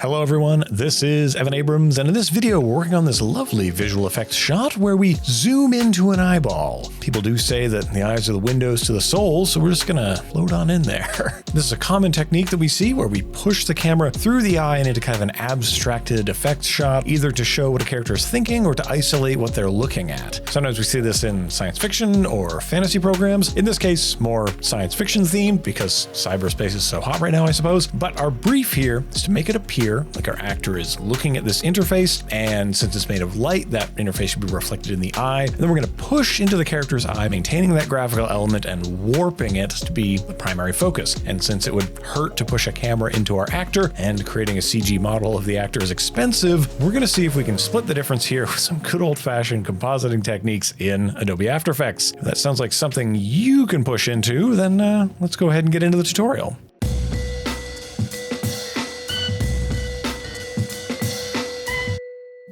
Hello everyone, this is Evan Abrams, and in this video we're working on this lovely visual effects shot where we zoom into an eyeball. People do say that the eyes are the windows to the soul, so we're just gonna float on in there. This is a common technique that we see where we push the camera through the eye and into kind of an abstracted effects shot, either to show what a character is thinking or to isolate what they're looking at. Sometimes we see this in science fiction or fantasy programs. In this case, more science fiction themed because cyberspace is so hot right now, I suppose. But our brief here is to make it appear like our actor is looking at this interface, and since it's made of light, that interface should be reflected in the eye. And then we're going to push into the character's eye, maintaining that graphical element and warping it to be the primary focus. And since it would hurt to push a camera into our actor, and creating a CG model of the actor is expensive, we're going to see if we can split the difference here with some good old-fashioned compositing techniques in Adobe After Effects. If that sounds like something you can push into, then let's go ahead and get into the tutorial.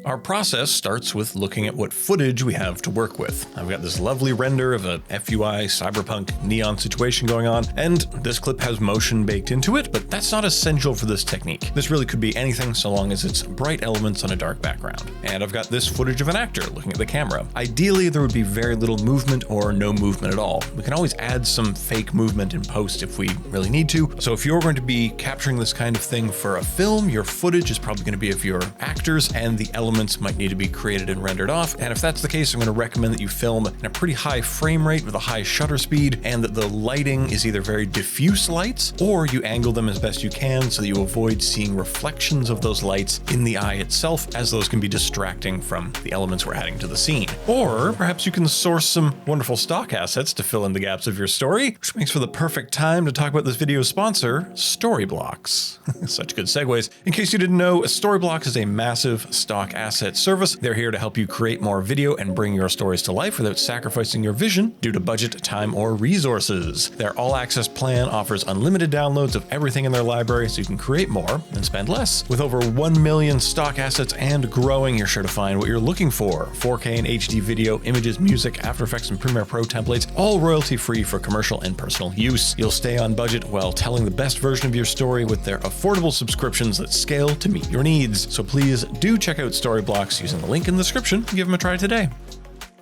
Our process starts with looking at what footage we have to work with. I've got this lovely render of a FUI cyberpunk neon situation going on, and this clip has motion baked into it, but that's not essential for this technique. This really could be anything so long as it's bright elements on a dark background. And I've got this footage of an actor looking at the camera. Ideally, there would be very little movement or no movement at all. We can always add some fake movement in post if we really need to. So if you're going to be capturing this kind of thing for a film, your footage is probably going to be of your actors, and the elements might need to be created and rendered off. And if that's the case, I'm going to recommend that you film in a pretty high frame rate with a high shutter speed, and that the lighting is either very diffuse lights or you angle them as best you can so that you avoid seeing reflections of those lights in the eye itself, as those can be distracting from the elements we're adding to the scene. Or perhaps you can source some wonderful stock assets to fill in the gaps of your story, which makes for the perfect time to talk about this video's sponsor, Storyblocks. Such good segues. In case you didn't know, Storyblocks is a massive stock asset service. They're here to help you create more video and bring your stories to life without sacrificing your vision due to budget, time, or resources. Their all-access plan offers unlimited downloads of everything in their library so you can create more and spend less. With over 1 million stock assets and growing, you're sure to find what you're looking for. 4K and HD video, images, music, After Effects, and Premiere Pro templates, all royalty-free for commercial and personal use. You'll stay on budget while telling the best version of your story with their affordable subscriptions that scale to meet your needs. So please do check out Storyblocks using the link in the description and give them a try today.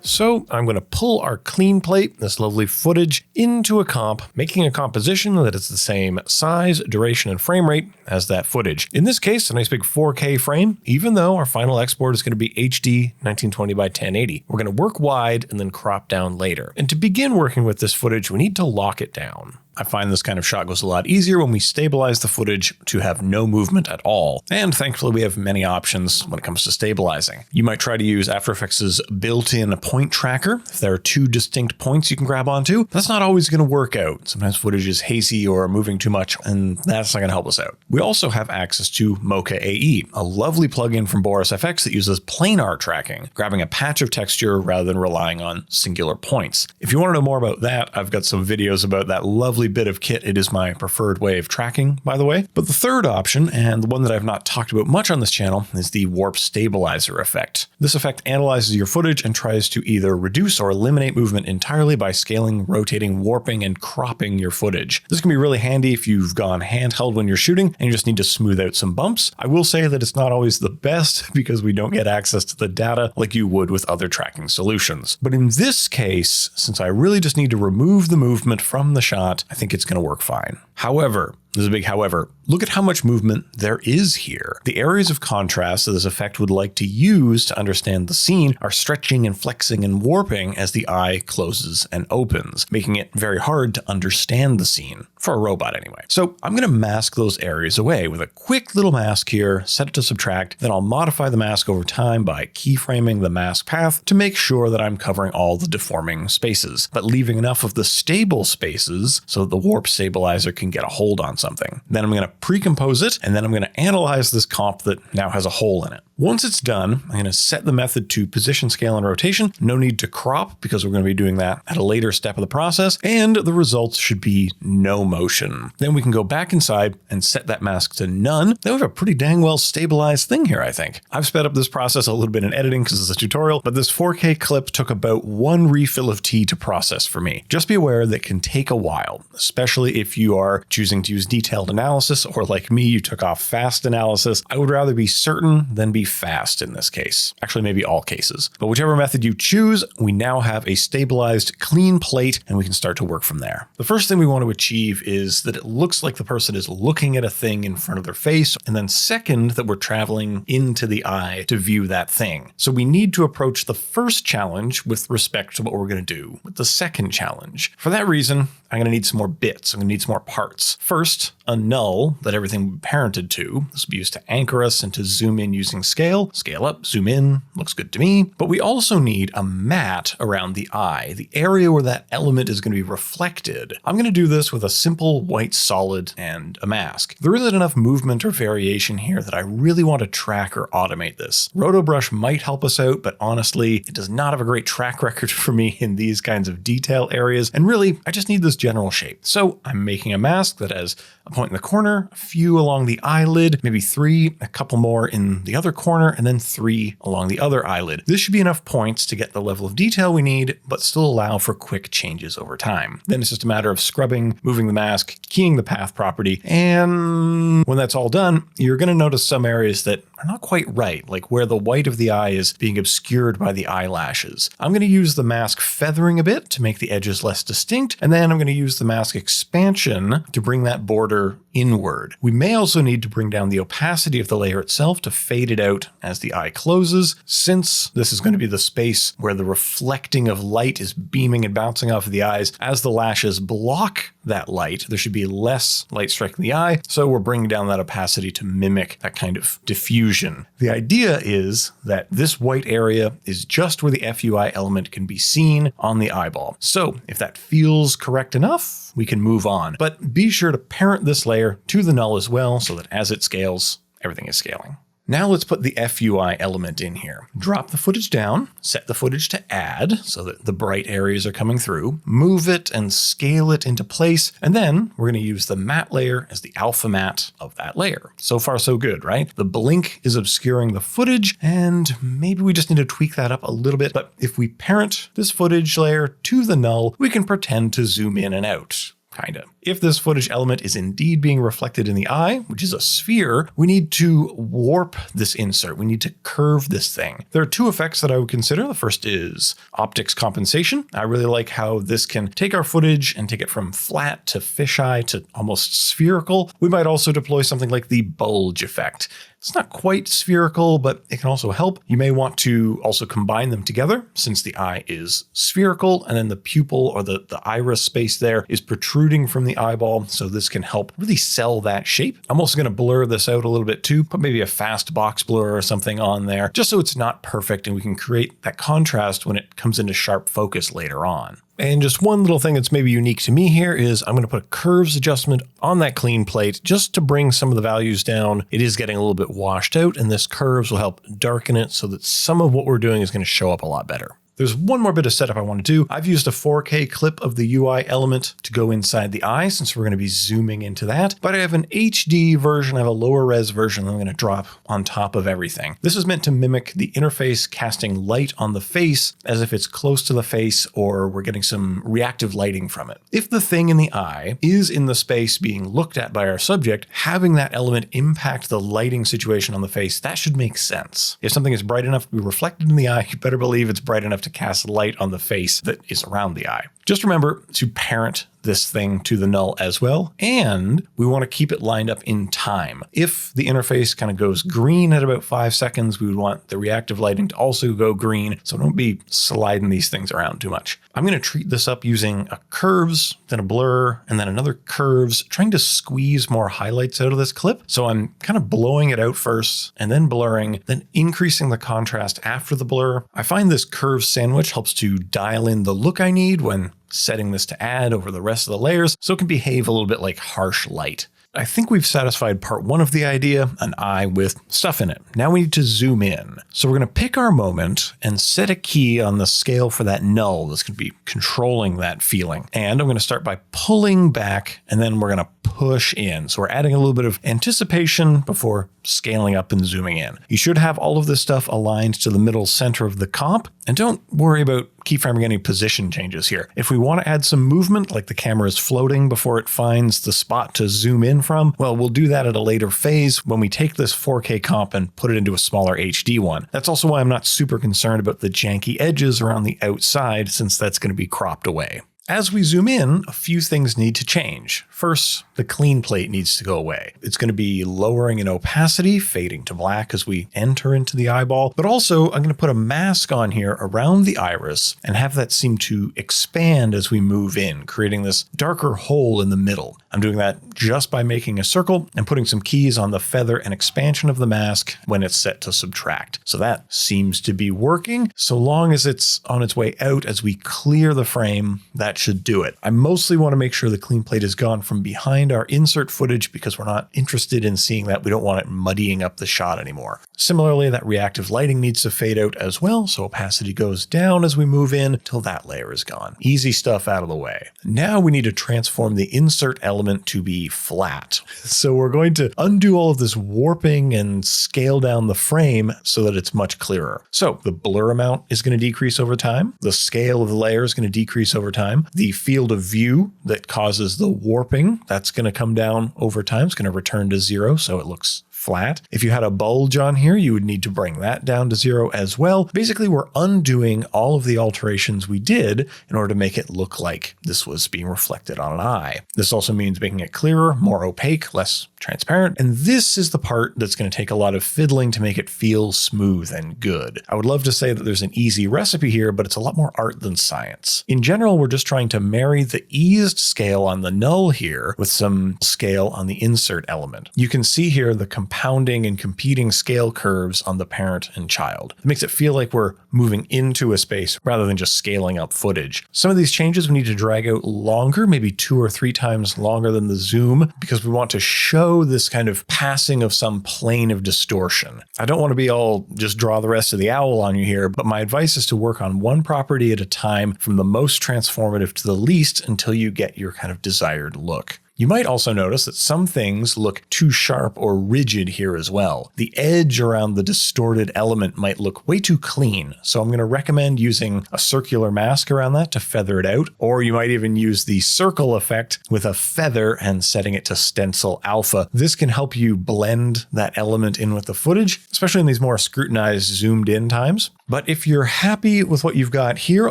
So I'm going to pull our clean plate, this lovely footage, into a comp, making a composition that is the same size, duration, and frame rate as that footage. In this case, a nice big 4K frame, even though our final export is going to be HD 1920 by 1080. We're going to work wide and then crop down later. And to begin working with this footage, we need to lock it down. I find this kind of shot goes a lot easier when we stabilize the footage to have no movement at all. And thankfully, we have many options when it comes to stabilizing. You might try to use After Effects' built-in point tracker. If there are two distinct points you can grab onto, that's not always going to work out. Sometimes footage is hazy or moving too much, and that's not going to help us out. We also have access to Mocha AE, a lovely plugin from Boris FX that uses planar tracking, grabbing a patch of texture rather than relying on singular points. If you want to know more about that, I've got some videos about that lovely bit of kit. It is my preferred way of tracking, by the way. But the third option, and the one that I've not talked about much on this channel, is the warp stabilizer effect. This effect analyzes your footage and tries to either reduce or eliminate movement entirely by scaling, rotating, warping, and cropping your footage. This can be really handy if you've gone handheld when you're shooting and you just need to smooth out some bumps. I will say that it's not always the best because we don't get access to the data like you would with other tracking solutions. But in this case, since I really just need to remove the movement from the shot, I think it's going to work fine. However, there's a big however. Look at how much movement there is here. The areas of contrast that this effect would like to use to understand the scene are stretching and flexing and warping as the eye closes and opens, making it very hard to understand the scene, for a robot anyway. So I'm going to mask those areas away with a quick little mask here, set it to subtract, then I'll modify the mask over time by keyframing the mask path to make sure that I'm covering all the deforming spaces, but leaving enough of the stable spaces so that the warp stabilizer can get a hold on something. Then I'm going to pre-compose it, and then I'm going to analyze this comp that now has a hole in it. Once it's done, I'm going to set the method to position, scale, and rotation. No need to crop because we're going to be doing that at a later step of the process, and the results should be no motion. Then we can go back inside and set that mask to none. Then we have a pretty dang well stabilized thing here, I think. I've sped up this process a little bit in editing because it's a tutorial, but this 4K clip took about one refill of tea to process for me. Just be aware that it can take a while, especially if you are choosing to use detailed analysis, or like me, you took off fast analysis. I would rather be certain than be fast in this case. Actually, maybe all cases. But whichever method you choose, we now have a stabilized, clean plate, and we can start to work from there. The first thing we want to achieve is that it looks like the person is looking at a thing in front of their face, and then second, that we're traveling into the eye to view that thing. So we need to approach the first challenge with respect to what we're going to do with the second challenge. For that reason, I'm going to need some more bits. I'm going to need some more parts. First, a null that everything will be parented to. This will be used to anchor us and to zoom in using scale. Scale up, zoom in, looks good to me. But we also need a mat around the eye, the area where that element is going to be reflected. I'm going to do this with a simple white solid and a mask. There isn't enough movement or variation here that I really want to track or automate this. RotoBrush might help us out, but honestly, it does not have a great track record for me in these kinds of detail areas. And really, I just need this general shape. So I'm making a mask that has a point in the corner, a few along the eyelid, maybe 3, a couple more in the other corner, and then 3 along the other eyelid. This should be enough points to get the level of detail we need, but still allow for quick changes over time. Then it's just a matter of scrubbing, moving the mask, keying the path property, and when that's all done, you're going to notice some areas that are not quite right, like where the white of the eye is being obscured by the eyelashes. I'm going to use the mask feathering a bit to make the edges less distinct, and then I'm going to use the mask expansion to bring that border inward. We may also need to bring down the opacity of the layer itself to fade it out as the eye closes, since this is going to be the space where the reflecting of light is beaming and bouncing off of the eyes. As the lashes block that light, there should be less light striking the eye, so we're bringing down that opacity to mimic that kind of diffusion. The idea is that this white area is just where the FUI element can be seen on the eyeball. So if that feels correct enough, we can move on. But be sure to parent this layer to the null as well, so that as it scales, everything is scaling. Now let's put the FUI element in here. Drop the footage down, set the footage to add so that the bright areas are coming through, move it and scale it into place, and then we're going to use the matte layer as the alpha matte of that layer. So far so good, right? The blink is obscuring the footage, and maybe we just need to tweak that up a little bit, but if we parent this footage layer to the null, we can pretend to zoom in and out. Kinda. If this footage element is indeed being reflected in the eye, which is a sphere, we need to warp this insert. We need to curve this thing. There are 2 effects that I would consider. The first is optics compensation. I really like how this can take our footage and take it from flat to fisheye to almost spherical. We might also deploy something like the bulge effect. It's not quite spherical, but it can also help. You may want to also combine them together since the eye is spherical and then the pupil or the iris space there is protruding from the eyeball. So this can help really sell that shape. I'm also going to blur this out a little bit too, put maybe a fast box blur or something on there just so it's not perfect and we can create that contrast when it comes into sharp focus later on. And just one little thing that's maybe unique to me here is I'm going to put a curves adjustment on that clean plate just to bring some of the values down. It is getting a little bit washed out, and this curves will help darken it so that some of what we're doing is going to show up a lot better. There's one more bit of setup I want to do. I've used a 4K clip of the UI element to go inside the eye since we're going to be zooming into that, but I have an HD version, I have a lower res version that I'm going to drop on top of everything. This is meant to mimic the interface casting light on the face as if it's close to the face or we're getting some reactive lighting from it. If the thing in the eye is in the space being looked at by our subject, having that element impact the lighting situation on the face, that should make sense. If something is bright enough to be reflected in the eye, you better believe it's bright enough to cast light on the face that is around the eye. Just remember to parent this thing to the null as well, and we want to keep it lined up in time. If the interface kind of goes green at about 5 seconds, we would want the reactive lighting to also go green, so don't be sliding these things around too much. I'm going to treat this up using a curves, then a blur, and then another curves, trying to squeeze more highlights out of this clip. So I'm kind of blowing it out first, and then blurring, then increasing the contrast after the blur. I find this curves sandwich helps to dial in the look I need when setting this to add over the rest of the layers, so it can behave a little bit like harsh light. I think we've satisfied part 1 of the idea, an eye with stuff in it. Now we need to zoom in. So we're going to pick our moment and set a key on the scale for that null that's going to be controlling that feeling. And I'm going to start by pulling back, and then we're going to push in. So we're adding a little bit of anticipation before scaling up and zooming in. You should have all of this stuff aligned to the middle center of the comp. And don't worry about keyframing any position changes here. If we want to add some movement, like the camera is floating before it finds the spot to zoom in from, well, we'll do that at a later phase when we take this 4K comp and put it into a smaller HD one. That's also why I'm not super concerned about the janky edges around the outside, since that's going to be cropped away. As we zoom in, a few things need to change. First, the clean plate needs to go away. It's going to be lowering in opacity, fading to black as we enter into the eyeball, but also I'm going to put a mask on here around the iris and have that seem to expand as we move in, creating this darker hole in the middle. I'm doing that just by making a circle and putting some keys on the feather and expansion of the mask when it's set to subtract. So that seems to be working. So long as it's on its way out as we clear the frame, that should do it. I mostly want to make sure the clean plate is gone from behind our insert footage because we're not interested in seeing that. We don't want it muddying up the shot anymore. Similarly, that reactive lighting needs to fade out as well, so opacity goes down as we move in till that layer is gone. Easy stuff out of the way. Now we need to transform the insert element to be flat. So we're going to undo all of this warping and scale down the frame so that it's much clearer. So the blur amount is going to decrease over time. The scale of the layer is going to decrease over time. The field of view that causes the warping, that's going to come down over time. It's going to return to 0, so it looks flat. If you had a bulge on here, you would need to bring that down to 0 as well. Basically, we're undoing all of the alterations we did in order to make it look like this was being reflected on an eye. This also means making it clearer, more opaque, less transparent. And this is the part that's going to take a lot of fiddling to make it feel smooth and good. I would love to say that there's an easy recipe here, but it's a lot more art than science. In general, we're just trying to marry the eased scale on the null here with some scale on the insert element. You can see here the compounding and competing scale curves on the parent and child. It makes it feel like we're moving into a space rather than just scaling up footage. Some of these changes we need to drag out longer, maybe 2 or 3 times longer than the zoom, because we want to show this kind of passing of some plane of distortion. I don't want to be all just draw the rest of the owl on you here, but my advice is to work on one property at a time from the most transformative to the least until you get your kind of desired look. You might also notice that some things look too sharp or rigid here as well. The edge around the distorted element might look way too clean, so I'm going to recommend using a circular mask around that to feather it out, or you might even use the circle effect with a feather and setting it to stencil alpha. This can help you blend that element in with the footage, especially in these more scrutinized, zoomed in times. But if you're happy with what you've got here,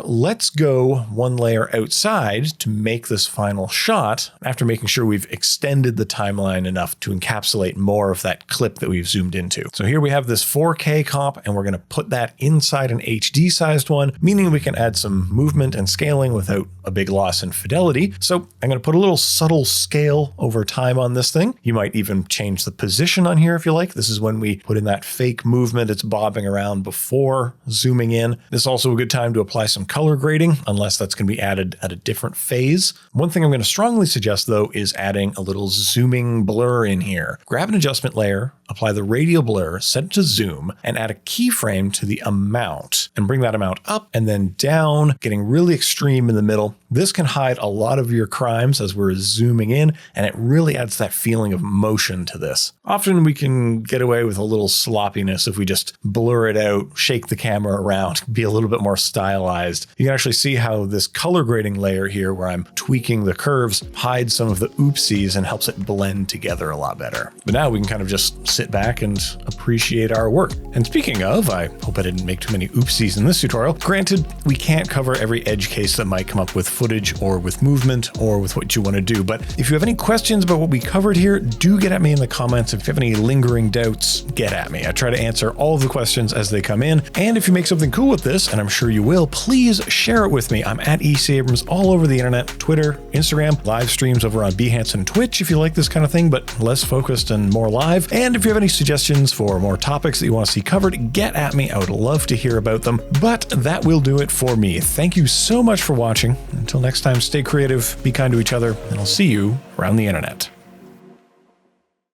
let's go one layer outside to make this final shot after making sure we've extended the timeline enough to encapsulate more of that clip that we've zoomed into. So here we have this 4K comp, and we're going to put that inside an HD sized one, meaning we can add some movement and scaling without a big loss in fidelity. So I'm going to put a little subtle scale over time on this thing. You might even change the position on here if you like. This is when we put in that fake movement. It's bobbing around before zooming in. This is also a good time to apply some color grading, unless that's going to be added at a different phase. One thing I'm going to strongly suggest though is adding a little zooming blur in here. Grab an adjustment layer, apply the radial blur, set it to zoom, and add a keyframe to the amount and bring that amount up and then down, getting really extreme in the middle. This can hide a lot of your crimes as we're zooming in, and it really adds that feeling of motion to this. Often we can get away with a little sloppiness if we just blur it out, shake the camera around, be a little bit more stylized. You can actually see how this color grading layer here, where I'm tweaking the curves, hides some of the oopsies and helps it blend together a lot better. But now we can kind of just sit back and appreciate our work. And speaking of, I hope I didn't make too many oopsies in this tutorial. Granted, we can't cover every edge case that might come up with footage or with movement or with what you want to do. But if you have any questions about what we covered here, do get at me in the comments. If you have any lingering doubts, get at me. I try to answer all of the questions as they come in. And if you make something cool with this, and I'm sure you will, please share it with me. I'm at EC Abrams all over the internet, Twitter, Instagram, live streams over on Behance and Twitch if you like this kind of thing, but less focused and more live. And if you have any suggestions for more topics that you want to see covered, get at me. I would love to hear about them. But that will do it for me. Thank you so much for watching. Until next time, stay creative, be kind to each other, and I'll see you around the internet.